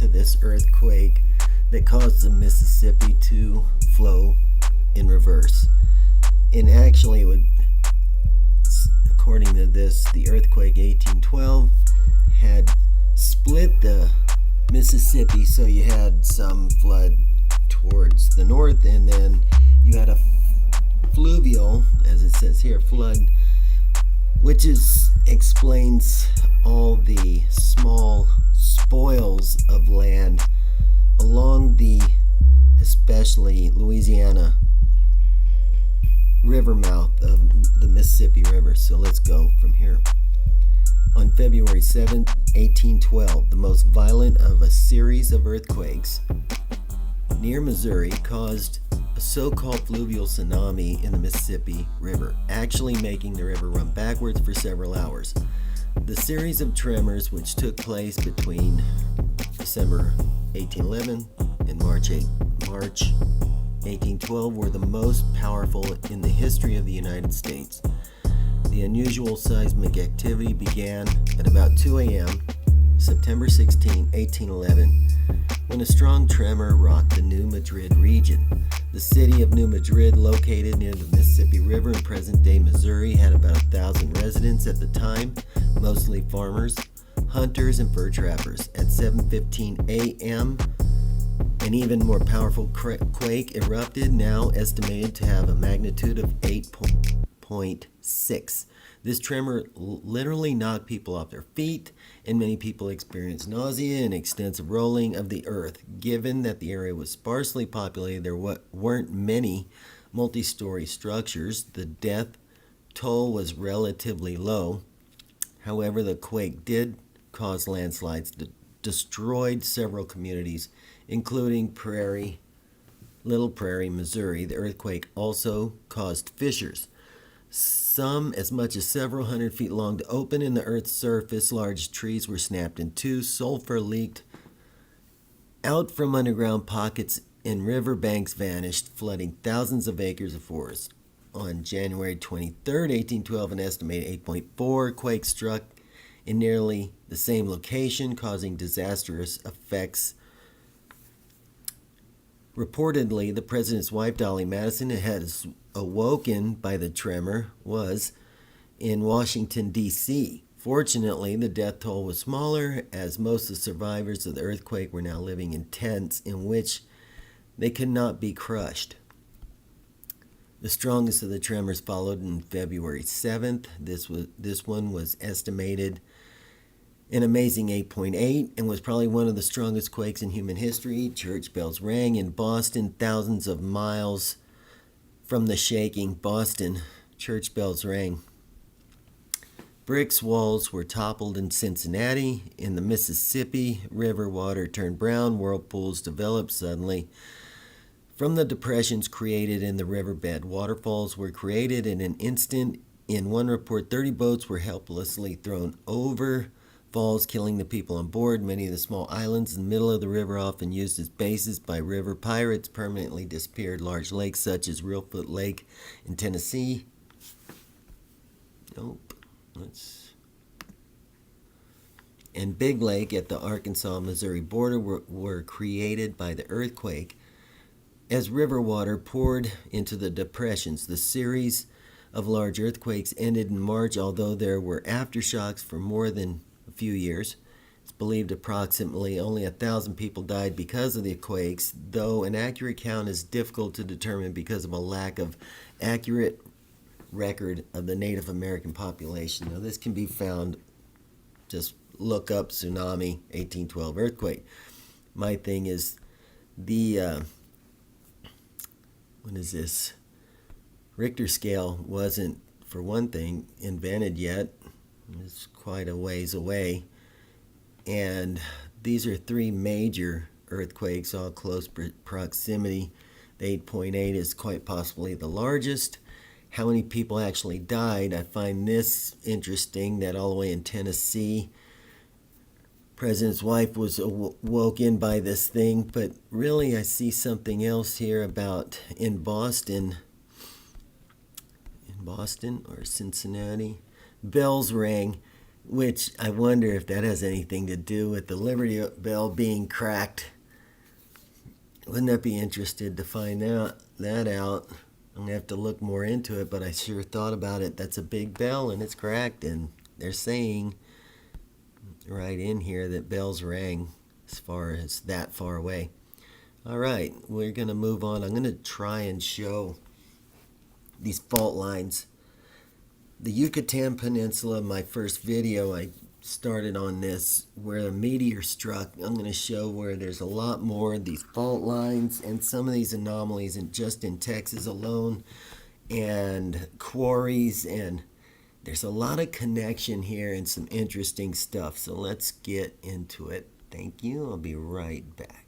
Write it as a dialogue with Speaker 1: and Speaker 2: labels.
Speaker 1: to this earthquake that caused the Mississippi to flow in reverse. And actually, it would, according to this, the earthquake 1812 had split the Mississippi, so you had some flood towards the north, and then you had a fluvial, as it says here, flood, which explains all the small spoils of land along the, especially Louisiana river mouth of the Mississippi River. So let's go from here. On February 7th, 1812, the most violent of a series of earthquakes near Missouri caused a so-called fluvial tsunami in the Mississippi River, actually making the river run backwards for several hours. The series of tremors, which took place between December 1811 and March 1812, were the most powerful in the history of the United States. The unusual seismic activity began at about 2 a.m., September 16, 1811, when a strong tremor rocked the New Madrid region. The city of New Madrid, located near the Mississippi River in present-day Missouri, had about 1,000 residents at the time, mostly farmers, hunters, and fur trappers. At 7:15 a.m., an even more powerful quake erupted, now estimated to have a magnitude of 8.6. This tremor literally knocked people off their feet, and many people experienced nausea and extensive rolling of the earth. Given that the area was sparsely populated, there weren't many multi-story structures. The death toll was relatively low. However, the quake did cause landslides that destroyed several communities, including Little Prairie, Missouri. The earthquake also caused fissures, some as much as several hundred feet long, to open in the earth's surface. Large trees were snapped in two. Sulfur leaked out from underground pockets, and river banks vanished, flooding thousands of acres of forest. On January 23, 1812, an estimated 8.4 quake struck in nearly the same location, causing disastrous effects. Reportedly, the president's wife, Dolly Madison, had awoken by the tremor, was in Washington, D.C. Fortunately, the death toll was smaller, as most of the survivors of the earthquake were now living in tents in which they could not be crushed. The strongest of the tremors followed on February 7th. This one was estimated an amazing 8.8 and was probably one of the strongest quakes in human history. Church bells rang in Boston, thousands of miles from the shaking Boston. Church bells rang. Bricks walls were toppled in Cincinnati. In the Mississippi River, water turned brown. Whirlpools developed suddenly from the depressions created in the riverbed. Waterfalls were created in an instant. In one report, 30 boats were helplessly thrown over falls, killing the people on board. Many of the small islands in the middle of the river, often used as bases by river pirates, permanently disappeared. Large lakes such as Reelfoot Lake in Tennessee. And Big Lake at the Arkansas-Missouri border were created by the earthquake. As river water poured into the depressions, the series of large earthquakes ended in March, although there were aftershocks for more than a few years. It's believed approximately only 1,000 people died because of the quakes, though an accurate count is difficult to determine because of a lack of accurate record of the Native American population. Now, this can be found, just look up tsunami 1812 earthquake. My thing is what is this? Richter scale wasn't, for one thing, invented yet. It's quite a ways away. And these are three major earthquakes, all close proximity. The 8.8 is quite possibly the largest. How many people actually died? I find this interesting, that all the way in Tennessee, President's wife was woken by this thing. But really, I see something else here about in Boston or Cincinnati. Bells rang which I wonder if that has anything to do with the Liberty Bell being cracked. Wouldn't that be interested to find that out? I'm going to have to look more into it, but I sure thought about it. That's a big bell and it's cracked, and they're saying right in here that bells rang as far as that far away. All right, we're going to move on. I'm going to try and show these fault lines. The Yucatan Peninsula, my first video, I started on this where a meteor struck. I'm going to show where there's a lot more of these fault lines and some of these anomalies just in Texas alone, and quarries, and there's a lot of connection here and some interesting stuff. So let's get into it. Thank you. I'll be right back.